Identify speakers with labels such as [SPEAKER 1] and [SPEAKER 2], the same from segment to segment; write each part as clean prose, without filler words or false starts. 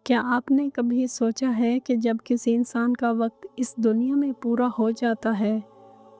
[SPEAKER 1] क्या आपने कभी सोचा है कि जब किसी इंसान का वक्त इस दुनिया में पूरा हो जाता है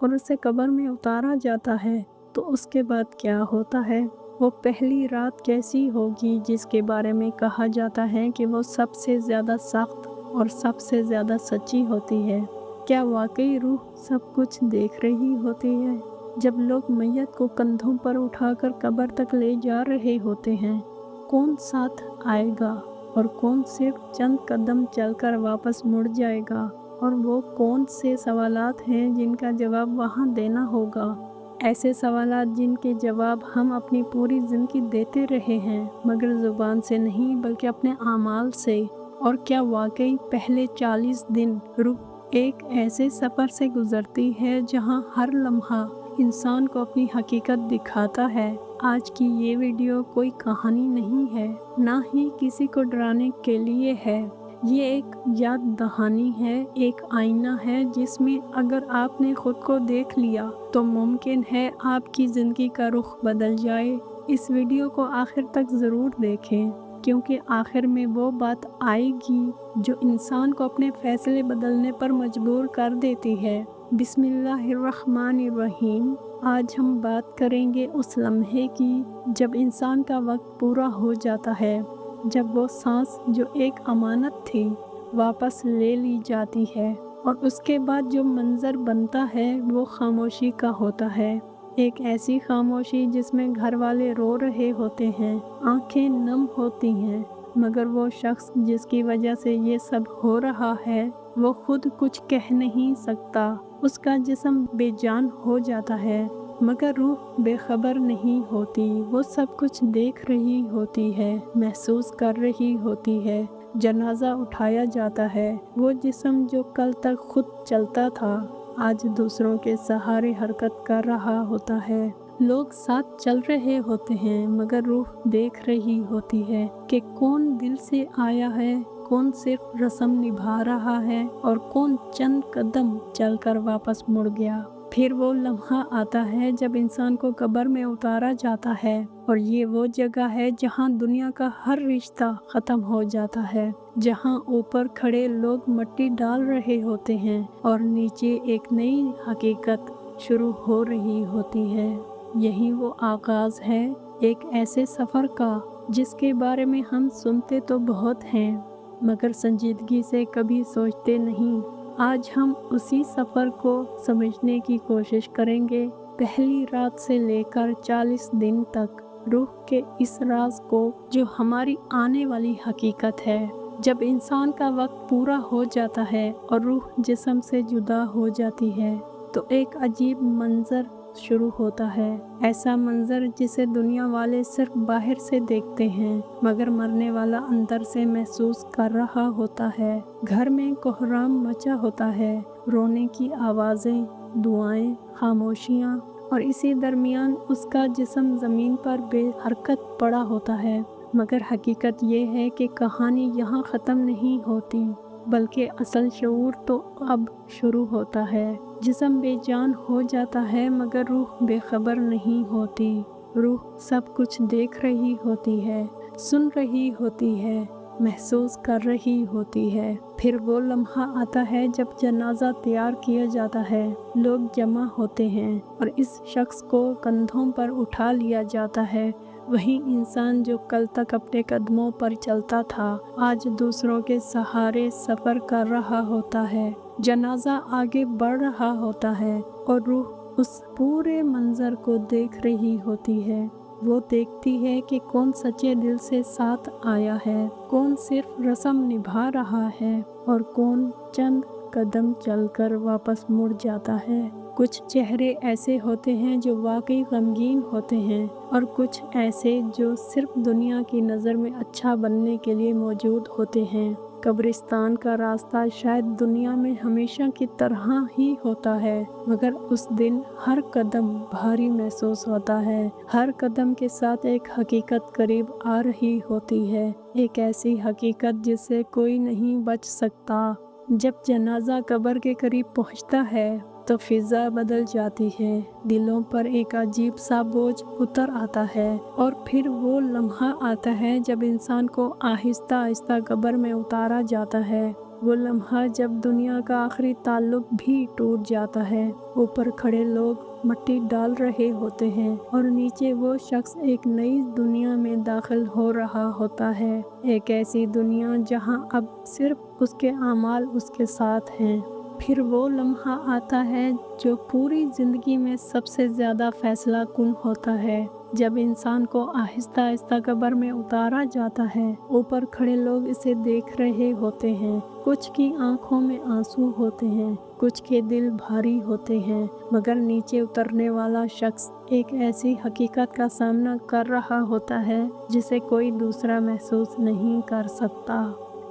[SPEAKER 1] और उसे कब्र में उतारा जाता है, तो उसके बाद क्या होता है? वो पहली रात कैसी होगी जिसके बारे में कहा जाता है कि वो सबसे ज़्यादा सख्त और सबसे ज़्यादा सच्ची होती है? क्या वाकई रूह सब कुछ देख रही होती है? जब लोग मैयत को कंधों पर उठाकर कब्र तक ले जा रहे होते हैं, कौन साथ आएगा और कौन सिर्फ चंद कदम चलकर वापस मुड़ जाएगा? और वो कौन से सवालात हैं जिनका जवाब वहाँ देना होगा? ऐसे सवालात जिनके जवाब हम अपनी पूरी ज़िंदगी देते रहे हैं, मगर ज़ुबान से नहीं बल्कि अपने आमाल से। और क्या वाकई पहले 40 दिन रूह एक ऐसे सफ़र से गुज़रती है जहाँ हर लम्हा इंसान को अपनी हकीकत दिखाता है? आज की ये वीडियो कोई कहानी नहीं है, ना ही किसी को डराने के लिए है। ये एक याद दहानी है, एक आईना है जिसमें अगर आपने खुद को देख लिया तो मुमकिन है आपकी ज़िंदगी का रुख बदल जाए। इस वीडियो को आखिर तक ज़रूर देखें, क्योंकि आखिर में वो बात आएगी जो इंसान को अपने फ़ैसले बदलने पर मजबूर कर देती है। बिस्मिल्लाहिर्रहमानिर्रहीम। आज हम बात करेंगे उस लम्हे की जब इंसान का वक्त पूरा हो जाता है, जब वो सांस जो एक अमानत थी वापस ले ली जाती है, और उसके बाद जो मंज़र बनता है वो खामोशी का होता है। एक ऐसी खामोशी जिसमें घर वाले रो रहे होते हैं, आंखें नम होती हैं, मगर वो शख्स जिसकी वजह से ये सब हो रहा है वो खुद कुछ कह नहीं सकता। उसका जिस्म बेजान हो जाता है, मगर रूह बेखबर नहीं होती। वो सब कुछ देख रही होती है, महसूस कर रही होती है। जनाजा उठाया जाता है। वो जिस्म जो कल तक खुद चलता था, आज दूसरों के सहारे हरकत कर रहा होता है। लोग साथ चल रहे होते हैं, मगर रूह देख रही होती है कि कौन दिल से आया है, कौन सिर्फ रस्म निभा रहा है और कौन चंद कदम चलकर वापस मुड़ गया। फिर वो लम्हा आता है जब इंसान को कब्र में उतारा जाता है, और ये वो जगह है जहाँ दुनिया का हर रिश्ता ख़त्म हो जाता है, जहाँ ऊपर खड़े लोग मिट्टी डाल रहे होते हैं और नीचे एक नई हकीकत शुरू हो रही होती है। यही वो आगाज़ है एक ऐसे सफ़र का जिसके बारे में हम सुनते तो बहुत हैं, मगर संजीदगी से कभी सोचते नहीं। आज हम उसी सफ़र को समझने की कोशिश करेंगे, पहली रात से लेकर 40 दिन तक, रूह के इस राज को जो हमारी आने वाली हकीकत है। जब इंसान का वक्त पूरा हो जाता है और रूह जिस्म से जुदा हो जाती है, तो एक अजीब मंज़र शुरू होता है। ऐसा मंज़र जिसे दुनिया वाले सिर्फ बाहर से देखते हैं, मगर मरने वाला अंदर से महसूस कर रहा होता है। घर में कोहराम मचा होता है, रोने की आवाज़ें, दुआएं, खामोशियाँ, और इसी दरमियान उसका जिस्म ज़मीन पर बेहरकत पड़ा होता है। मगर हकीकत ये है कि कहानी यहाँ ख़त्म नहीं होती, बल्कि असल शऊर तो अब शुरू होता है। जिस्म बेजान हो जाता है, मगर रूह बेखबर नहीं होती। रूह सब कुछ देख रही होती है, सुन रही होती है, महसूस कर रही होती है। फिर वो लम्हा आता है जब जनाजा तैयार किया जाता है, लोग जमा होते हैं और इस शख्स को कंधों पर उठा लिया जाता है। वही इंसान जो कल तक अपने कदमों पर चलता था, आज दूसरों के सहारे सफ़र कर रहा होता है। जनाजा आगे बढ़ रहा होता है और रूह उस पूरे मंज़र को देख रही होती है। वो देखती है कि कौन सच्चे दिल से साथ आया है, कौन सिर्फ रस्म निभा रहा है और कौन चंद कदम चलकर वापस मुड़ जाता है। कुछ चेहरे ऐसे होते हैं जो वाकई गमगीन होते हैं, और कुछ ऐसे जो सिर्फ दुनिया की नज़र में अच्छा बनने के लिए मौजूद होते हैं। कब्रिस्तान का रास्ता शायद दुनिया में हमेशा की तरह ही होता है, मगर उस दिन हर कदम भारी महसूस होता है। हर कदम के साथ एक हकीकत करीब आ रही होती है, एक ऐसी हकीकत जिससे कोई नहीं बच सकता। जब जनाजा कब्र के करीब पहुंचता है तो फिज़ा बदल जाती है, दिलों पर एक अजीब सा बोझ उतर आता है। और फिर वो लम्हा आता है जब इंसान को आहिस्ता आहिस्ता कब्र में उतारा जाता है। वो लम्हा जब दुनिया का आखिरी ताल्लुक भी टूट जाता है। ऊपर खड़े लोग मिट्टी डाल रहे होते हैं और नीचे वो शख्स एक नई दुनिया में दाखिल हो रहा होता है। एक ऐसी दुनिया जहां अब सिर्फ उसके आमाल उसके साथ हैं। फिर वो लम्हा आता है जो पूरी ज़िंदगी में सबसे ज़्यादा फैसला कुन होता है, जब इंसान को आहिस्ता आहिस्ता कब्र में उतारा जाता है। ऊपर खड़े लोग इसे देख रहे होते हैं। कुछ की आंखों में आंसू होते हैं, कुछ के दिल भारी होते हैं, मगर नीचे उतरने वाला शख्स एक ऐसी हकीकत का सामना कर रहा होता है जिसे कोई दूसरा महसूस नहीं कर सकता।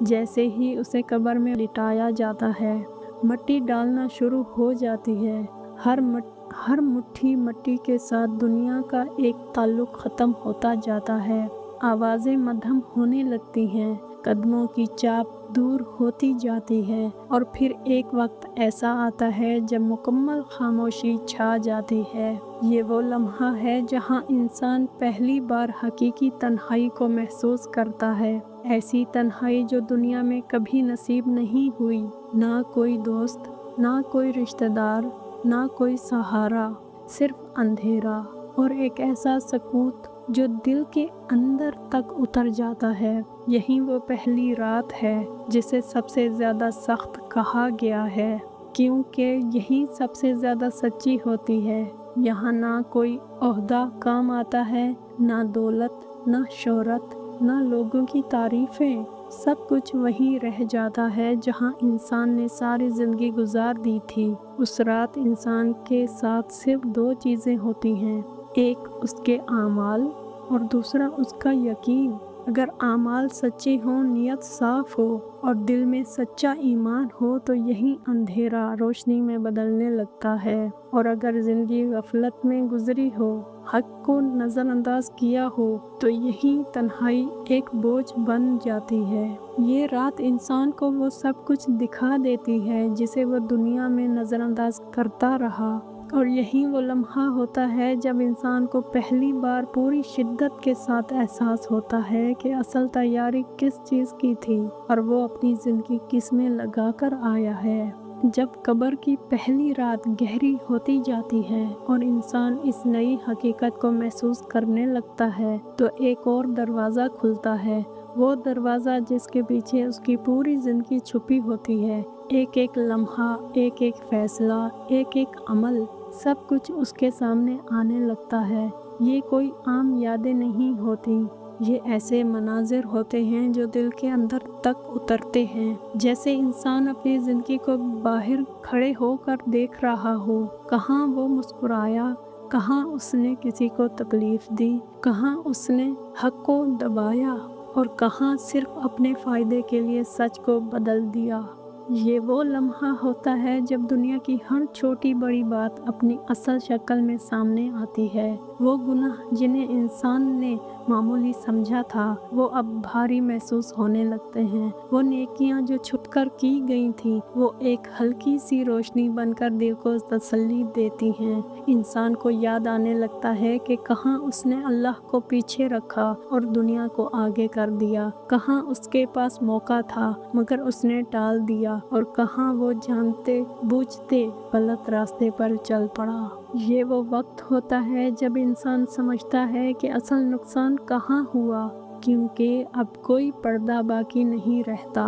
[SPEAKER 1] जैसे ही उसे कब्र में लिटाया जाता है, मिट्टी डालना शुरू हो जाती है। हर मुट्ठी मिट्टी के साथ दुनिया का एक ताल्लुक ख़त्म होता जाता है। आवाज़ें मद्धम होने लगती हैं, कदमों की चाप दूर होती जाती है और फिर एक वक्त ऐसा आता है जब मुकम्मल खामोशी छा जाती है। ये वो लम्हा है जहाँ इंसान पहली बार हकीकी तन्हाई को महसूस करता है। ऐसी तन्हाई जो दुनिया में कभी नसीब नहीं हुई। ना कोई दोस्त, ना कोई रिश्तेदार, ना कोई सहारा, सिर्फ अंधेरा और एक ऐसा सकूत जो दिल के अंदर तक उतर जाता है। यही वो पहली रात है जिसे सबसे ज़्यादा सख्त कहा गया है, क्योंकि यही सबसे ज़्यादा सच्ची होती है। यहाँ ना कोई ओहदा काम आता है, ना दौलत, ना शोहरत, ना लोगों की तारीफ़ें। सब कुछ वहीं रह जाता है जहाँ इंसान ने सारी ज़िंदगी गुजार दी थी। उस रात इंसान के साथ सिर्फ दो चीज़ें होती हैं, एक उसके आमाल और दूसरा उसका यकीन। अगर आमाल सच्चे हों, नियत साफ़ हो और दिल में सच्चा ईमान हो तो यही अंधेरा रोशनी में बदलने लगता है। और अगर ज़िंदगी गफलत में गुजरी हो, हक को नज़रअंदाज किया हो, तो यही तन्हाई एक बोझ बन जाती है। ये रात इंसान को वो सब कुछ दिखा देती है जिसे वो दुनिया में नज़रअंदाज करता रहा। और यही वो लम्हा होता है जब इंसान को पहली बार पूरी शिद्दत के साथ एहसास होता है कि असल तैयारी किस चीज़ की थी और वो अपनी ज़िंदगी किस में लगा कर आया है। जब कब्र की पहली रात गहरी होती जाती है और इंसान इस नई हकीकत को महसूस करने लगता है, तो एक और दरवाज़ा खुलता है। वो दरवाज़ा जिसके पीछे उसकी पूरी ज़िंदगी छुपी होती है। एक एक लम्हा, एक एक फ़ैसला, एक एक अमल, सब कुछ उसके सामने आने लगता है। ये कोई आम यादें नहीं होती, ये ऐसे मनाजिर होते हैं जो दिल के अंदर तक उतरते हैं, जैसे इंसान अपनी ज़िंदगी को बाहर खड़े होकर देख रहा हो। कहाँ वो मुस्कुराया, कहाँ उसने किसी को तकलीफ़ दी, कहाँ उसने हक को दबाया और कहाँ सिर्फ अपने फ़ायदे के लिए सच को बदल दिया। ये वो लम्हा होता है जब दुनिया की हर छोटी बड़ी बात अपनी असल शक्ल में सामने आती है। वो गुनाह जिन्हें इंसान ने मामूली समझा था, वो अब भारी महसूस होने लगते हैं। वो नेकियां जो छुपकर की गई थी, वो एक हल्की सी रोशनी बनकर दिल को तसल्ली देती हैं। इंसान को याद आने लगता है कि कहाँ उसने अल्लाह को पीछे रखा और दुनिया को आगे कर दिया, कहाँ उसके पास मौका था मगर उसने टाल दिया और कहाँ वो जानते बूझते गलत रास्ते पर चल पड़ा। ये वो वक्त होता है जब इंसान समझता है कि असल नुकसान कहाँ हुआ, क्योंकि अब कोई पर्दा बाकी नहीं रहता,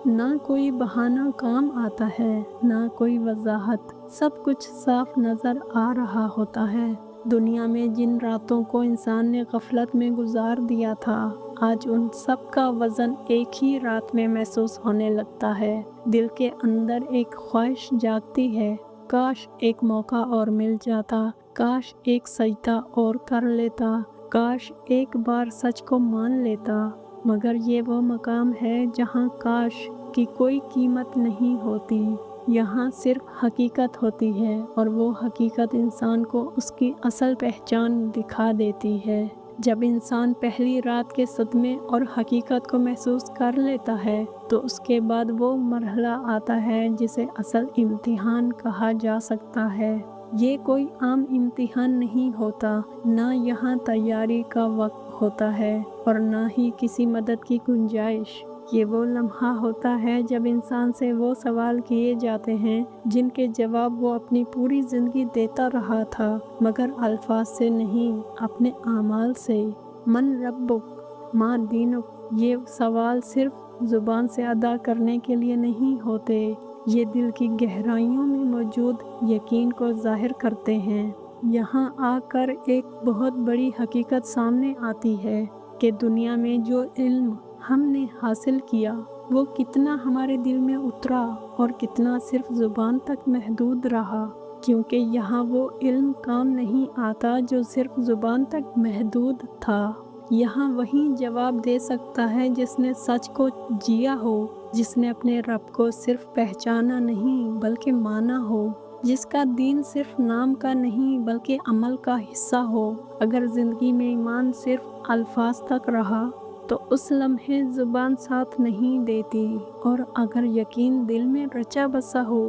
[SPEAKER 1] ना कोई बहाना काम आता है, ना कोई वजाहत। सब कुछ साफ नज़र आ रहा होता है। दुनिया में जिन रातों को इंसान ने गफलत में गुजार दिया था, आज उन सब का वज़न एक ही रात में महसूस होने लगता है। दिल के अंदर एक ख्वाहिश जागती है, काश एक मौका और मिल जाता, काश एक सजदा और कर लेता, काश एक बार सच को मान लेता। मगर ये वो मकाम है जहाँ काश की कोई कीमत नहीं होती। यहाँ सिर्फ हकीकत होती है और वो हकीकत इंसान को उसकी असल पहचान दिखा देती है। जब इंसान पहली रात के सदमे और हकीकत को महसूस कर लेता है तो उसके बाद वो मरहला आता है जिसे असल इम्तिहान कहा जा सकता है। ये कोई आम इम्तिहान नहीं होता, ना यहाँ तैयारी का वक्त होता है और ना ही किसी मदद की गुंजाइश। ये वो लम्हा होता है जब इंसान से वो सवाल किए जाते हैं जिनके जवाब वो अपनी पूरी ज़िंदगी देता रहा था, मगर अल्फाज से नहीं, अपने आमाल से। मन रब्बुक, माँ दीनुक, ये सवाल सिर्फ ज़ुबान से अदा करने के लिए नहीं होते, ये दिल की गहराइयों में मौजूद यकीन को ज़ाहिर करते हैं। यहाँ आकर एक बहुत बड़ी हकीकत सामने आती है कि दुनिया में जो इल्म हमने हासिल किया वो कितना हमारे दिल में उतरा और कितना सिर्फ ज़ुबान तक महदूद रहा, क्योंकि यहाँ वो इल्म काम नहीं आता जो सिर्फ ज़ुबान तक महदूद था। यहाँ वही जवाब दे सकता है जिसने सच को जिया हो, जिसने अपने रब को सिर्फ पहचाना नहीं बल्कि माना हो, जिसका दीन सिर्फ नाम का नहीं बल्कि अमल का हिस्सा हो। अगर ज़िंदगी में ईमान सिर्फ अल्फाज तक रहा तो उस लम्हे ज़ुबान साथ नहीं देती, और अगर यकीन दिल में रचा बसा हो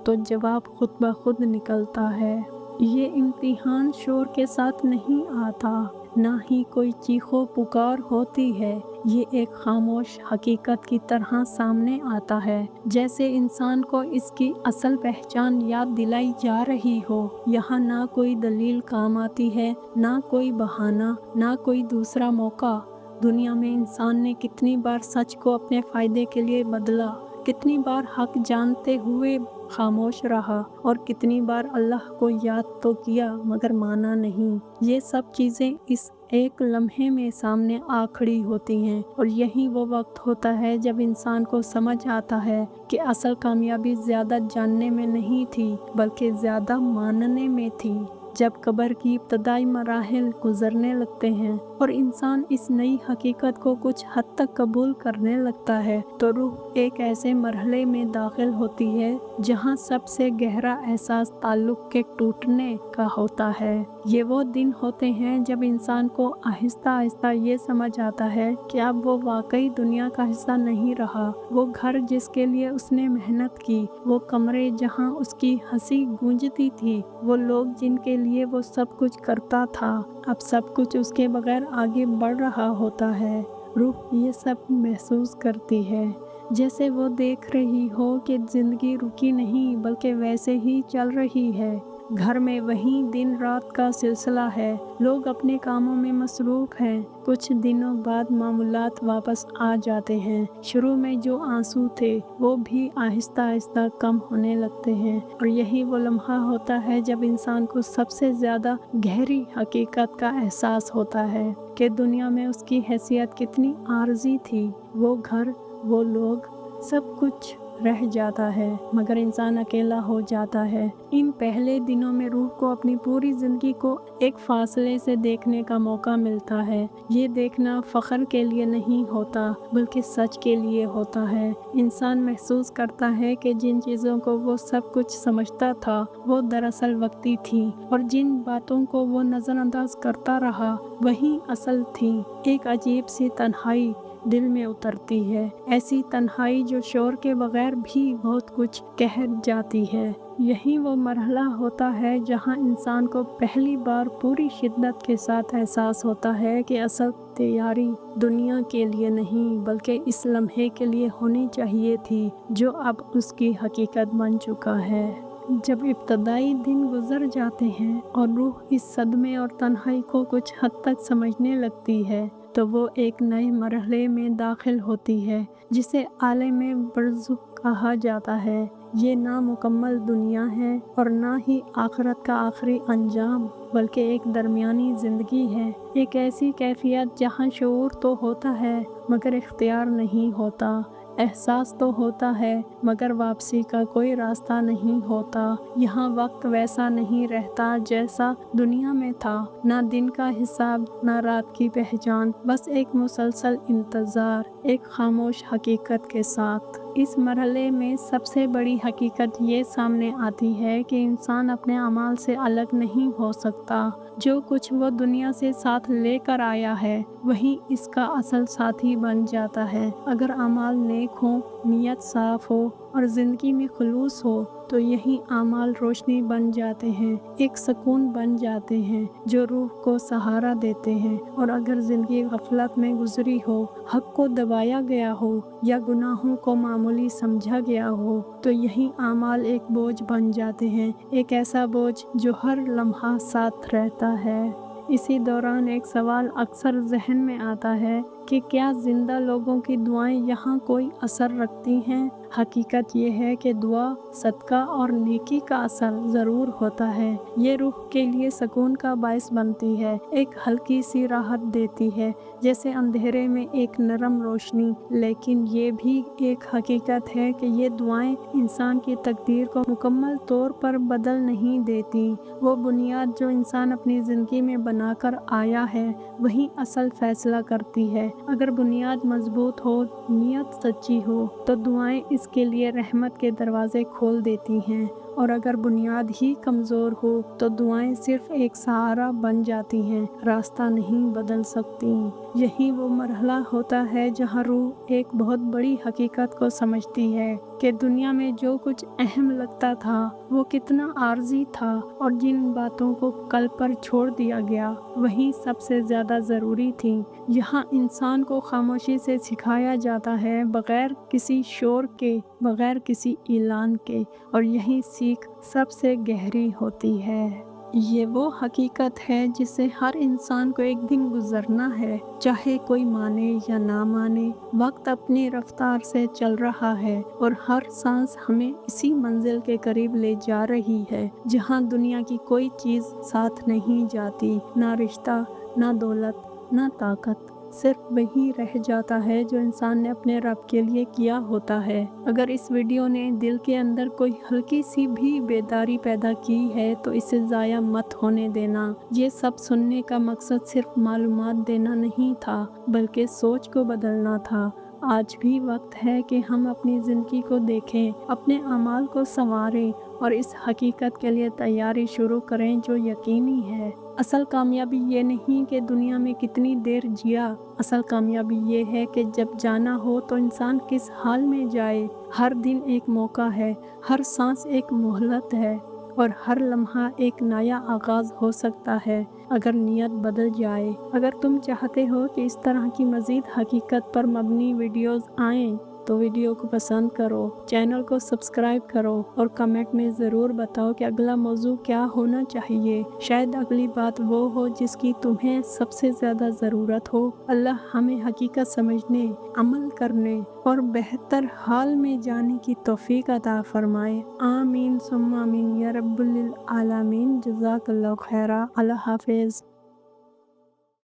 [SPEAKER 1] तो जवाब खुद ब खुद निकलता है। ये इम्तिहान शोर के साथ नहीं आता, ना ही कोई चीखो पुकार होती है। ये एक खामोश हकीकत की तरह सामने आता है, जैसे इंसान को इसकी असल पहचान याद दिलाई जा रही हो। यहाँ ना कोई दलील काम आती है, ना कोई बहाना, ना कोई दूसरा मौका। दुनिया में इंसान ने कितनी बार सच को अपने फ़ायदे के लिए बदला, कितनी बार हक जानते हुए खामोश रहा और कितनी बार अल्लाह को याद तो किया मगर माना नहीं। ये सब चीज़ें इस एक लम्हे में सामने आ खड़ी होती हैं, और यही वो वक्त होता है जब इंसान को समझ आता है कि असल कामयाबी ज़्यादा जानने में नहीं थी बल्कि ज़्यादा मानने में थी। जब कब्र की इब्तदाई मराहिल गुजरने लगते हैं और इंसान इस नई हकीकत को कुछ हद तक कबूल करने लगता है तो रूह एक ऐसे मरहले में दाखिल होती है जहां सबसे गहरा एहसास ताल्लुक़ के टूटने का होता है। ये वो दिन होते हैं जब इंसान को आहिस्ता आहिस्ता ये समझ आता है कि अब वो वाकई दुनिया का हिस्सा नहीं रहा। वो घर जिसके लिए उसने मेहनत की, वो कमरे जहां उसकी हंसी गूंजती थी, वो लोग जिनके लिए वो सब कुछ करता था, अब सब कुछ उसके बगैर आगे बढ़ रहा होता है। रूह ये सब महसूस करती है जैसे वो देख रही हो कि ज़िंदगी रुकी नहीं बल्कि वैसे ही चल रही है। घर में वही दिन रात का सिलसिला है, लोग अपने कामों में मसरूफ़ हैं। कुछ दिनों बाद मामूलात वापस आ जाते हैं। शुरू में जो आंसू थे वो भी आहिस्ता आहिस्ता कम होने लगते हैं, और यही वो लम्हा होता है जब इंसान को सबसे ज़्यादा गहरी हकीकत का एहसास होता है कि दुनिया में उसकी हैसियत कितनी आर्जी थी। वो घर, वो लोग, सब कुछ रह जाता है मगर इंसान अकेला हो जाता है। इन पहले दिनों में रूह को अपनी पूरी ज़िंदगी को एक फासले से देखने का मौका मिलता है। ये देखना फ़ख्र के लिए नहीं होता बल्कि सच के लिए होता है। इंसान महसूस करता है कि जिन चीज़ों को वो सब कुछ समझता था वो दरअसल वक्ती थी, और जिन बातों को वो नज़रअंदाज करता रहा वही असल थी। एक अजीब सी तन्हाई दिल में उतरती है, ऐसी तन्हाई जो शोर के बगैर भी बहुत कुछ कह जाती है। यही वो मरहला होता है जहां इंसान को पहली बार पूरी शिद्दत के साथ एहसास होता है कि असल तैयारी दुनिया के लिए नहीं बल्कि इस लम्हे के लिए होनी चाहिए थी जो अब उसकी हकीकत बन चुका है। जब इब्तदाई दिन गुजर जाते हैं और रूह इस सदमे और तन्हाई को कुछ हद तक समझने लगती है तो वो एक नए मरहले में दाखिल होती है जिसे आलमे बरज़ुख कहा जाता है। ये ना मुकम्मल दुनिया है और ना ही आखिरत का आखिरी अंजाम, बल्कि एक दरमियानी ज़िंदगी है। एक ऐसी कैफियत जहाँ शऊर तो होता है मगर इख्तियार नहीं होता, एहसास तो होता है मगर वापसी का कोई रास्ता नहीं होता। यहाँ वक्त वैसा नहीं रहता जैसा दुनिया में था, ना दिन का हिसाब ना रात की पहचान, बस एक मुसलसल इंतज़ार, एक खामोश हकीकत के साथ। इस मरहले में सबसे बड़ी हकीकत ये सामने आती है कि इंसान अपने अमाल से अलग नहीं हो सकता। जो कुछ वो दुनिया से साथ लेकर आया है वही इसका असल साथी बन जाता है। अगर अमाल नेक हो, नीयत साफ हो और ज़िंदगी में खुलूस हो तो यही आमाल रोशनी बन जाते हैं, एक सुकून बन जाते हैं जो रूह को सहारा देते हैं। और अगर ज़िंदगी गफलत में गुजरी हो, हक को दबाया गया हो या गुनाहों को मामूली समझा गया हो तो यही आमाल एक बोझ बन जाते हैं, एक ऐसा बोझ जो हर लम्हा साथ रहता है। इसी दौरान एक सवाल अक्सर जहन में आता है कि क्या जिंदा लोगों की दुआएं यहाँ कोई असर रखती हैं? हकीकत ये है कि दुआ, सदका और नेकी का असर ज़रूर होता है। ये रूह के लिए सुकून का बायस बनती है, एक हल्की सी राहत देती है, जैसे अंधेरे में एक नरम रोशनी। लेकिन ये भी एक हकीकत है कि ये दुआएं इंसान की तकदीर को मुकम्मल तौर पर बदल नहीं देती। वो बुनियाद जो इंसान अपनी ज़िंदगी में बनाकर आया है वही असल फैसला करती है। अगर बुनियाद मजबूत हो, नीयत सच्ची हो तो दुआएं इसके लिए रहमत के दरवाजे खोल देती हैं, और अगर बुनियाद ही कमज़ोर हो तो दुआएं सिर्फ एक सहारा बन जाती हैं, रास्ता नहीं बदल सकती। यही वो मरहला होता है जहाँ रूह एक बहुत बड़ी हकीकत को समझती है कि दुनिया में जो कुछ अहम लगता था वो कितना आर्जी था, और जिन बातों को कल पर छोड़ दिया गया वही सबसे ज़्यादा ज़रूरी थी। यहाँ इंसान को खामोशी से सिखाया जाता है, बग़ैर किसी शोर के, बग़ैर किसी ऐलान के, और यही सीख सबसे गहरी होती है। ये वो हकीकत है जिसे हर इंसान को एक दिन गुजरना है, चाहे कोई माने या ना माने। वक्त अपनी रफ्तार से चल रहा है और हर सांस हमें इसी मंजिल के करीब ले जा रही है जहाँ दुनिया की कोई चीज़ साथ नहीं जाती, ना रिश्ता, ना दौलत, ना ताकत। सिर्फ वही रह जाता है जो इंसान ने अपने रब के लिए किया होता है। अगर इस वीडियो ने दिल के अंदर कोई हल्की सी भी बेदारी पैदा की है तो इसे ज़ाया मत होने देना। ये सब सुनने का मकसद सिर्फ मालूमात देना नहीं था, बल्कि सोच को बदलना था। आज भी वक्त है कि हम अपनी ज़िंदगी को देखें, अपने अमाल को संवारें और इस हकीकत के लिए तैयारी शुरू करें जो यकीनी है। असल कामयाबी ये नहीं कि दुनिया में कितनी देर जिया, असल कामयाबी ये है कि जब जाना हो तो इंसान किस हाल में जाए। हर दिन एक मौका है, हर सांस एक मोहलत है और हर लम्हा एक नया आगाज़ हो सकता है अगर नीयत बदल जाए। अगर तुम चाहते हो कि इस तरह की मज़ीद हकीकत पर मबनी वीडियोज़ आएँ तो वीडियो को पसंद करो, चैनल को सब्सक्राइब करो और कमेंट में ज़रूर बताओ कि अगला मौजू क्या होना चाहिए। शायद अगली बात वो हो जिसकी तुम्हें सबसे ज़्यादा ज़रूरत हो। अल्लाह हमें हकीकत समझने, अमल करने और बेहतर हाल में जाने की तौफीक अता फरमाए। आमीन सुम्मा आमीन या रब्बुल आलमीन। जज़ाकल्लाहु खैरा। अल्लाह हाफ़िज़।